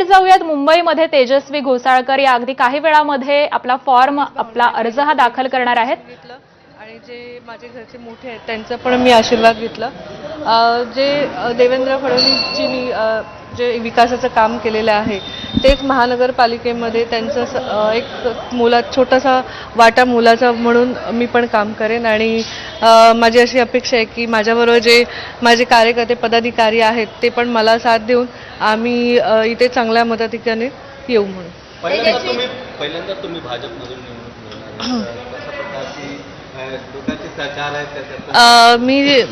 जाऊयात मुंबईमध्ये तेजस्वी घोसाळकर या अगदी काही वेळामध्ये आपला फॉर्म आपला अर्ज हा दाखल करणार आहेत आणि जे माझे घरचे मोठे आहेत त्यांचं पण मी आशीर्वाद घेतला। जे देवेंद्र फडणवीसजींनी जे विकासाचं काम केलेलं आहे तेच महानगरपालिकेमध्ये त्यांचं एक छोटासा वाटा मुलाचा म्हणून मी पण काम करेन आणि माझी अशी अपेक्षा आहे की माझ्याबरोबर जे माझे कार्यकर्ते पदाधिकारी आहेत ते पण मला साथ देऊन आम्ही इथे चांगल्या मताधिक्याने येऊ म्हणून। पहिल्यांदा तुम्ही भाजपमधून निवडून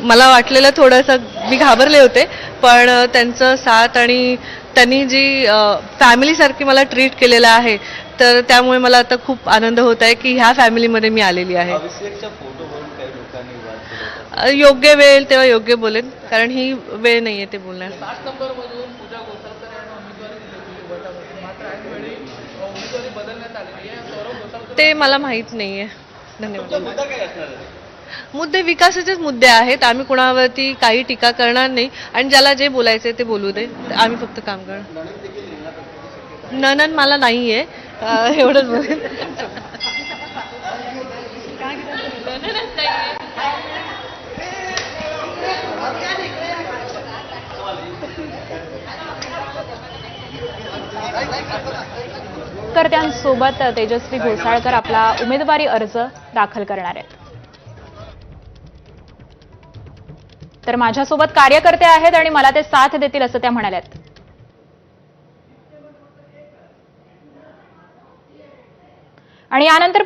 मला वाटलेलं थोडंसं मी घाबरले होते पण त्यांचं साथ आणि त्यांनी जी फॅमिलीसारखी मला ट्रीट केलेलं आहे तर त्यामुळे मला आता खूप आनंद होत आहे की ह्या फॅमिलीमध्ये मी आलेली आहे। योग्य वेळ तेव्हा योग्य बोलेन कारण ही वेळ नाही आहे ते बोलण्यास। ते मला माहित नाहीये। धन्यवाद। मुद्दे विकासाचेच मुद्दे आहेत। आम्ही कोणावरती काही टीका करणार नाही आणि ज्याला जे बोलायचे ते बोलू दे। आम्ही फक्त काम करणार। ननन मला नाहीये एवढंच बोलेन। कर्त्यांसोबत तेजस्वी घोसाळकर आपला उमेदवारी अर्ज दाखल करणार आहेत। तर माझ्यासोबत कार्यकर्ते आहेत आणि मला ते साथ देतील असं त्या म्हणाल्यात। आणि यानंतर